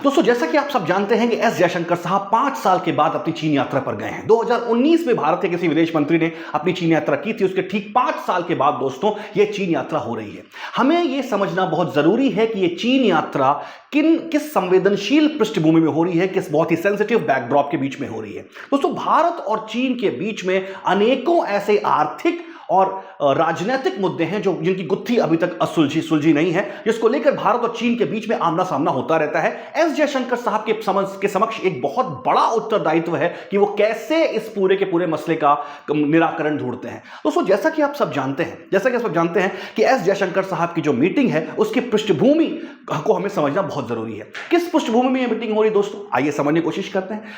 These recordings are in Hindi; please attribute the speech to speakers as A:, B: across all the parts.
A: दोस्तों जैसा कि आप सब जानते हैं कि एस जयशंकर साहब 5 साल के बाद अपनी चीन यात्रा पर गए हैं। 2019 में भारत के किसी विदेश मंत्री ने अपनी चीन यात्रा की थी, उसके ठीक 5 साल के बाद दोस्तों ये चीन यात्रा हो रही है। हमें यह समझना बहुत जरूरी है कि यह चीन यात्रा किस संवेदनशील पृष्ठभूमि में हो रही है, किस बहुत ही सेंसिटिव बैकड्रॉप के बीच में हो रही है। दोस्तों भारत और चीन के बीच में अनेकों ऐसे आर्थिक और राजनीतिक मुद्दे हैं जिनकी गुत्थी अभी तक सुलझी नहीं है, जिसको लेकर भारत और चीन के बीच में आमना सामना होता रहता है। एस जयशंकर साहब के समक्ष एक बहुत बड़ा उत्तरदायित्व है कि वो कैसे इस पूरे के पूरे मसले का निराकरण ढूंढते हैं। दोस्तों जैसा कि आप सब जानते हैं कि एस जयशंकर साहब की जो मीटिंग है उसकी पृष्ठभूमि को हमें समझना बहुत जरूरी है। किस पृष्ठभूमि में यह मीटिंग हो रही दोस्तों, आइए समझने की कोशिश करते हैं।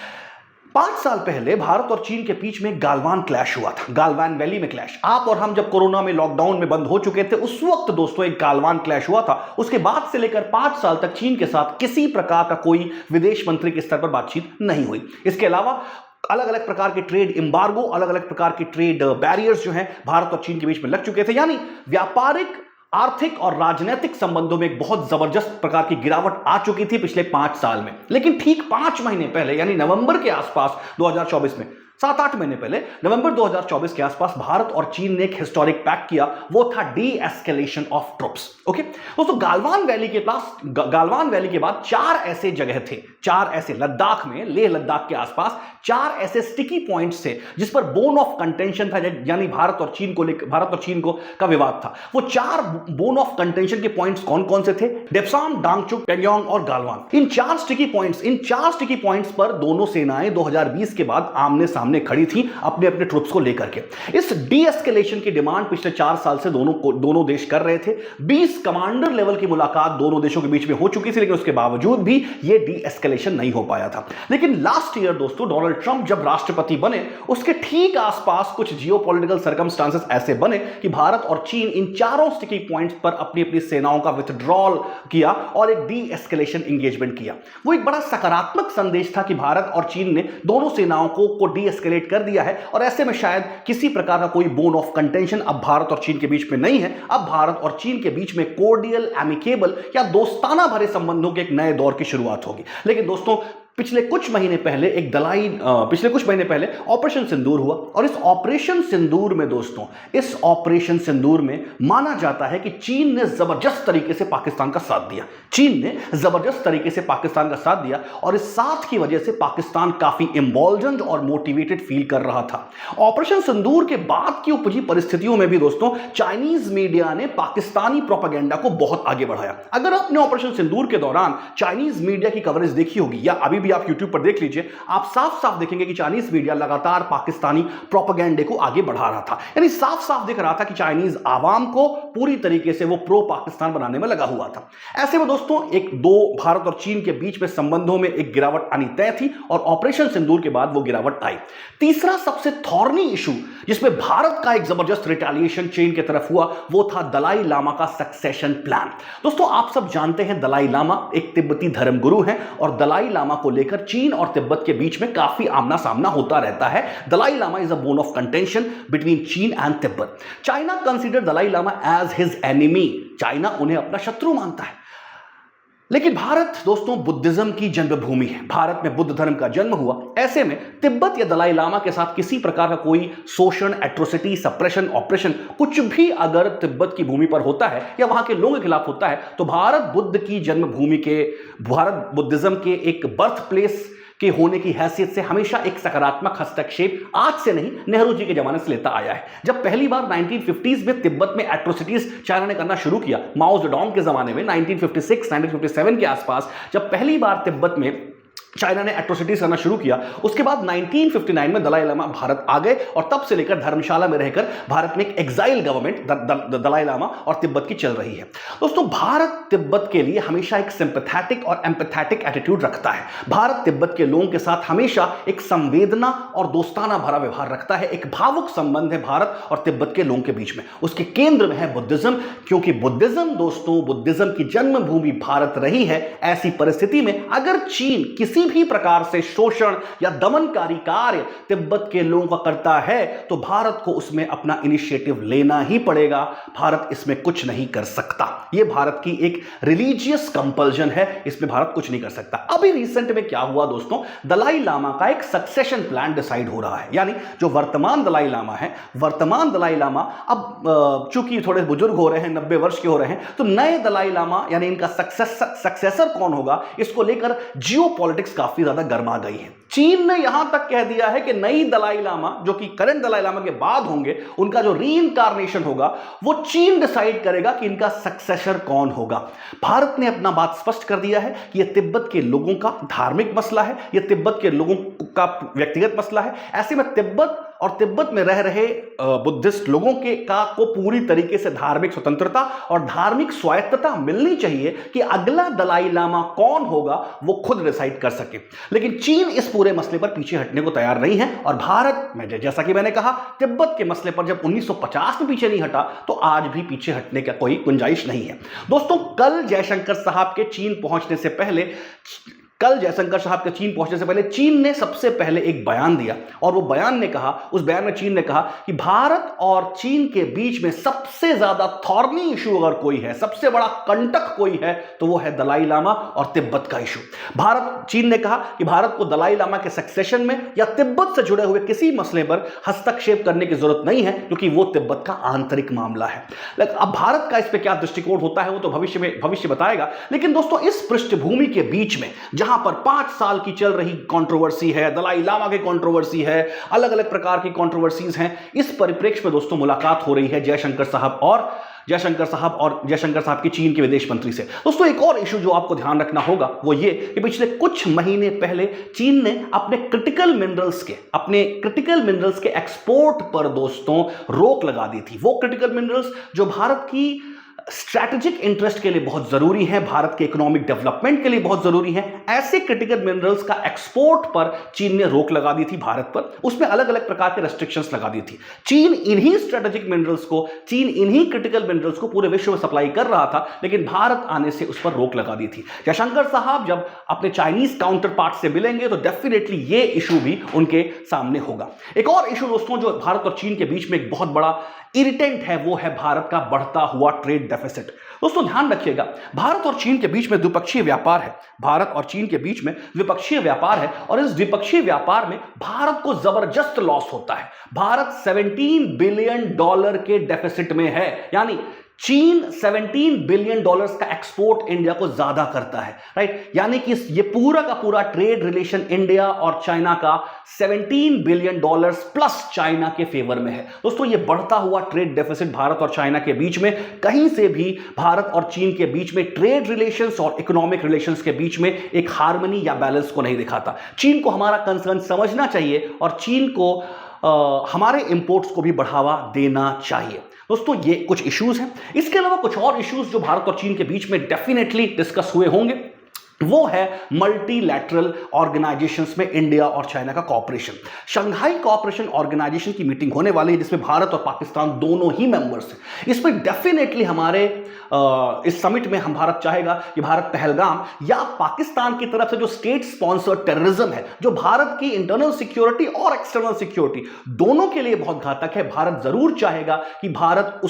A: 5 साल पहले भारत और चीन के बीच में गालवान क्लैश हुआ था, गालवान वैली में क्लैश। आप और हम जब कोरोना में लॉकडाउन में बंद हो चुके थे उस वक्त दोस्तों एक गालवान क्लैश हुआ था। उसके बाद से लेकर 5 साल तक चीन के साथ किसी प्रकार का कोई विदेश मंत्री के स्तर पर बातचीत नहीं हुई। इसके अलावा अलग अलग प्रकार के ट्रेड एम्बार्गो, अलग अलग प्रकार के ट्रेड बैरियर्स जो हैं भारत और चीन के बीच में लग चुके थे, यानी व्यापारिक, आर्थिक और राजनीतिक संबंधों में एक बहुत जबरदस्त प्रकार की गिरावट आ चुकी थी पिछले 5 साल में। लेकिन ठीक 5 महीने पहले यानी नवंबर के आसपास 2024 में, 7-8 महीने पहले नवंबर 2024 के आसपास भारत और चीन ने एक हिस्टोरिक पैक्ट किया, वो था D escalation of troops. Okay दोस्तों, गालवान वैली के बाद 4 ऐसे जगह थे, 4 ऐसे लद्दाख में, लेह लद्दाख के आसपास 4 ऐसे स्टिकी पॉइंट्स थे जिस पर बोन ऑफ कंटेंशन था, यानी भारत और चीन का विवाद था। वो 4 बोन ऑफ कंटेंशन के पॉइंट्स कौन कौन से थे? डेप्साम, डांगचुक, पेंगोंग और गालवान। इन 4 स्टिकी पॉइंट्स पर दोनों सेनाएं 2020 के बाद आमने सामने खड़ी थी अपने अपने ट्रुप्स को लेकर के। इस डी एस्केलेशन की डिमांड पिछले 4 साल से दोनों देश कर रहे थे। 20 कमांडर लेवल की मुलाकात दोनों देशों के बीच में हो चुकी थी, लेकिन उसके बावजूद भी यह डी एस्केलेशन नहीं हो पाया था। लेकिन लास्ट ईयर दोस्तों डोनाल्ड ट्रंप जब राष्ट्रपति बने उसके ठीक आसपास कुछ जियोपॉलिटिकल सर्कमस्टांसेस ऐसे बने कि भारत और चीन इन 4 स्टिकी पॉइंट्स पर अपनी अपनी सेनाओं का विथड्रॉल किया और एक डी एस्केलेशन एंगेजमेंट किया। वो एक बड़ा सकारात्मक संदेश था कि भारत और चीन ने दोनों सेनाओं को डी एस्केलेट कर दिया है और ऐसे में शायद किसी प्रकार का कोई बोन ऑफ कंटेंशन अब भारत और चीन के बीच में नहीं है। अब भारत और चीन के बीच में कोर्डियल, एमिकेबल या दोस्ताना भरे संबंधों के एक नए दौर की शुरुआत होगी। लेकिन दोस्तों पिछले कुछ महीने पहले ऑपरेशन सिंदूर हुआ और इस ऑपरेशन सिंदूर में माना जाता है कि चीन ने जबरदस्त तरीके से पाकिस्तान का साथ दिया और इस साथ की वजह से पाकिस्तान काफी एम्बोल्डन्ड और मोटिवेटेड फील कर रहा था। ऑपरेशन सिंदूर के बाद की उपजी परिस्थितियों में भी दोस्तों चाइनीज मीडिया ने पाकिस्तानी प्रोपेगेंडा को बहुत आगे बढ़ाया। अगर आपने ऑपरेशन सिंदूर के दौरान चाइनीज मीडिया की कवरेज देखी होगी या अभी भी आप YouTube पर देख लीजिए, आप साफ साफ देखेंगे कि चाइनीज मीडिया लगातार पाकिस्तानी प्रोपेगेंडे को आगे बढ़ा रहा था। यानी साफ साफ दिख रहा था कि चाइनीज आवाम को पूरी तरीके से वो प्रो पाकिस्तान बनाने में लगा हुआ था। ऐसे में दोस्तों भारत और चीन के बीच में संबंधों में एक गिरावट आनी तय थी और ऑपरेशन सिंदूर के बाद वो गिरावट आई। तीसरा सबसे थॉर्नी इशू जिसमें भारत का एक जबरदस्त रिटेलिएशन चीन की तरफ हुआ वो था दलाई लामा का सक्सेशन प्लान। दोस्तों आप सब जानते हैं दलाई लामा एक तिब्बती धर्मगुरु हैं और दलाई लामा को लेकर चीन और तिब्बत के बीच में काफी आमना सामना होता रहता है। Dalai Lama is a bone of contention between Cheen and Tibet. China consider Dalai Lama as his enemy, China उन्हें अपना शत्रु मानता है। लेकिन भारत दोस्तों बुद्धिज्म की जन्मभूमि है, भारत में बुद्ध धर्म का जन्म हुआ। ऐसे में तिब्बत या दलाई लामा के साथ किसी प्रकार का कोई शोषण, एट्रोसिटी, सप्रेशन, ऑपरेशन कुछ भी अगर तिब्बत की भूमि पर होता है या वहां के लोगों के खिलाफ होता है तो भारत बुद्धिज्म के एक बर्थ प्लेस के होने की हैसियत से हमेशा एक सकारात्मक हस्तक्षेप आज से नहीं, नेहरू जी के जमाने से लेता आया है। जब पहली बार 1950s में तिब्बत में एट्रोसिटीज चाइना ने करना शुरू किया, माओ जेडोंग के जमाने में 1956-1957 के आसपास जब पहली बार तिब्बत में चाइना ने एट्रोसिटीज करना शुरू किया, उसके बाद 1959 में दलाई लामा भारत आ गए और तब से लेकर धर्मशाला में रहकर भारत में एक एग्जाइल गवर्नमेंट दलाई लामा और तिब्बत की चल रही है। दोस्तों भारत तिब्बत के लिए हमेशा एक सिंपैथेटिक और एम्पैथेटिक एटीट्यूड रखता है। भारत तिब्बत के लोगों के साथ हमेशा एक संवेदना और दोस्ताना भरा व्यवहार रखता है। एक भावुक संबंध है भारत और तिब्बत के लोगों के बीच में। उसके केंद्र में है बुद्धिज्म, क्योंकि बुद्धिज्म की जन्मभूमि भारत रही है। ऐसी परिस्थिति में अगर चीन किसी किसी भी प्रकार से शोषण या दमनकारी कार्य तिब्बत के लोगों का करता है तो भारत को उसमें अपना इनिशिएटिव लेना ही पड़ेगा। भारत इसमें कुछ नहीं कर सकता। यह भारत की एक रिलीजियस कंपल्जन है, इसमें भारत कुछ नहीं कर सकता। अभी रिसेंट में क्या हुआ दोस्तों, दलाई लामा का एक सक्सेशन प्लान डिसाइड हो रहा है। यानी जो वर्तमान दलाई लामा है, वर्तमान दलाई लामा अब चूंकि थोड़े बुजुर्ग हो रहे हैं, 90 वर्ष के हो रहे हैं, तो नए दलाई लामा यानी इनका सक्सेसर कौन होगा, इसको लेकर जियोपॉलिटिक्स काफी ज्यादा गर्मा गई है। चीन ने यहां तक कह दिया है कि नई दलाई लामा जो कि करंट दलाई लामा के बाद होंगे, उनका जो रीइंकारनेशन होगा वो चीन डिसाइड करेगा कि इनका सक्सेसर कौन होगा। भारत ने अपना बात स्पष्ट कर दिया है कि यह तिब्बत के लोगों का धार्मिक मसला है, यह तिब्बत के लोगों का व्यक्तिगत मसला है। ऐसे में तिब्बत और तिब्बत में रह रहे बुद्धिस्ट लोगों को पूरी तरीके से धार्मिक स्वतंत्रता और धार्मिक स्वायत्तता मिलनी चाहिए कि अगला दलाई लामा कौन होगा वो खुद डिसाइड कर सके। लेकिन चीन इस पूरे मसले पर पीछे हटने को तैयार नहीं है और भारत में जैसा कि मैंने कहा, तिब्बत के मसले पर जब 1950 में पीछे नहीं हटा तो आज भी पीछे हटने का कोई गुंजाइश नहीं है। दोस्तों, कल जयशंकर साहब के चीन पहुंचने से पहले चीन ने सबसे पहले एक बयान दिया और वो बयान ने कहा, उस बयान में चीन ने कहा कि भारत और चीन के बीच में सबसे ज्यादा थॉर्नी इशू अगर कोई है, सबसे बड़ा कंटक कोई है तो वो है दलाई लामा और तिब्बत का इशू। चीन ने कहा कि भारत को दलाई लामा के सक्सेशन में या तिब्बत से जुड़े हुए किसी मसले पर हस्तक्षेप करने की जरूरत नहीं है क्योंकि वो तिब्बत का आंतरिक मामला है। अब भारत का इस पर क्या दृष्टिकोण होता है वो तो भविष्य बताएगा। लेकिन दोस्तों, इस पृष्ठभूमि के बीच में जहां पर 5 साल की चल रही कंट्रोवर्सी है, दलाई लामा की कंट्रोवर्सी है, अलग अलग प्रकार की कंट्रोवर्सीज हैं, इस परिप्रेक्ष्य में दोस्तों मुलाकात हो रही है जयशंकर साहब की चीन के विदेश मंत्री से। दोस्तों, एक और इशू जो आपको ध्यान रखना होगा वो ये कि पिछले कुछ महीने पहले चीन ने अपने क्रिटिकल मिनरल्स के एक्सपोर्ट पर दोस्तों रोक लगा दी थी। वो क्रिटिकल मिनरल्स जो भारत की स्ट्रैटेजिक इंटरेस्ट के लिए बहुत जरूरी है, भारत के इकोनॉमिक डेवलपमेंट के लिए बहुत जरूरी है, ऐसे क्रिटिकल मिनरल्स का एक्सपोर्ट पर चीन ने रोक लगा दी थी भारत पर। उसमें अलग अलग प्रकार के रेस्ट्रिक्शंस लगा दी थी। चीन इन्हीं क्रिटिकल मिनरल्स को पूरे विश्व में सप्लाई कर रहा था, लेकिन भारत आने से उस पर रोक लगा दी थी। जयशंकर साहब जब अपने चाइनीज काउंटर पार्ट से मिलेंगे तो डेफिनेटली ये इशू भी उनके सामने होगा। एक और इशू दोस्तों जो भारत और चीन के बीच में एक बहुत बड़ा इरिटेंट है वो है भारत का बढ़ता हुआ ट्रेड डेफिसिट। दोस्तों, ध्यान रखिएगा, भारत और चीन के बीच में द्विपक्षीय व्यापार है। और इस द्विपक्षीय व्यापार में भारत को जबरदस्त लॉस होता है। भारत $17 बिलियन के डेफिसिट में है। यानी चीन $17 बिलियन का एक्सपोर्ट इंडिया को ज्यादा करता है, राइट। यानी कि ये पूरा का पूरा ट्रेड रिलेशन इंडिया और चाइना का $17 बिलियन प्लस चाइना के फेवर में है। दोस्तों, ये बढ़ता हुआ ट्रेड डेफिसिट भारत और चाइना के बीच में कहीं से भी भारत और चीन के बीच में ट्रेड रिलेशंस और इकोनॉमिक रिलेशंस के बीच में एक हार्मनी या बैलेंस को नहीं दिखाता। चीन को हमारा कंसर्न समझना चाहिए और चीन को हमारे इंपोर्ट्स को भी बढ़ावा देना चाहिए। दोस्तों, ये कुछ इश्यूज हैं। इसके अलावा कुछ और इश्यूज जो भारत और चीन के बीच में डेफिनेटली डिस्कस हुए होंगे वो है मल्टीलैटरल ऑर्गेनाइजेशंस में इंडिया और चाइना का कॉपरेशन। शंघाई कॉपरेशन ऑर्गेनाइजेशन की मीटिंग होने वाली है जिसमें भारत और पाकिस्तान दोनों ही मेंबर्स हैं। इसमें डेफिनेटली हमारे इस समिट में भारत चाहेगा कि भारत पहलगाम या पाकिस्तान की तरफ से जो स्टेट स्पॉन्सर्ड टेररिज्म है, जो भारत की इंटरनल सिक्योरिटी और एक्सटर्नल सिक्योरिटी दोनों के लिए बहुत घातक है, भारत जरूर चाहेगा कि भारत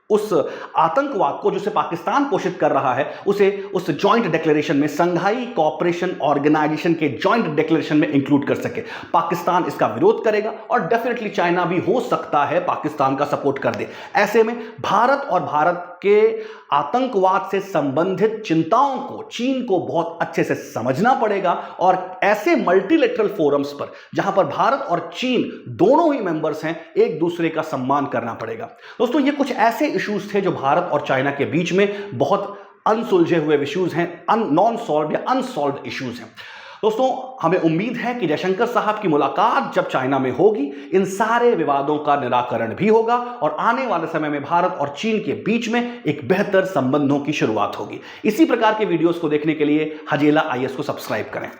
A: उस आतंकवाद को जिसे पाकिस्तान पोषित कर रहा है उसे उस जॉइंट डिक्लेरेशन में, संघाई कोऑपरेशन ऑर्गेनाइजेशन के जॉइंट डिक्लेरेशन में इंक्लूड कर सके। पाकिस्तान इसका विरोध करेगा और डेफिनेटली चाइना भी हो सकता है पाकिस्तान का सपोर्ट कर दे। ऐसे में भारत और भारत के आतंकवाद से संबंधित चिंताओं को चीन को बहुत अच्छे से समझना पड़ेगा और ऐसे मल्टीलेटरल फोरम्स पर जहां पर भारत और चीन दोनों ही मेंबर्स हैं, एक दूसरे का सम्मान करना पड़ेगा। दोस्तों, ये कुछ ऐसे इश्यूज थे जो भारत और चाइना के बीच में बहुत अनसुलझे हुए इश्यूज हैं, नॉन सॉल्व या अनसॉल्व्ड इश्यूज हैं। दोस्तों, हमें उम्मीद है कि जयशंकर साहब की मुलाकात जब चाइना में होगी इन सारे विवादों का निराकरण भी होगा और आने वाले समय में भारत और चीन के बीच में एक बेहतर संबंधों की शुरुआत होगी। इसी प्रकार के वीडियोस को देखने के लिए हजेला IAS को सब्सक्राइब करें।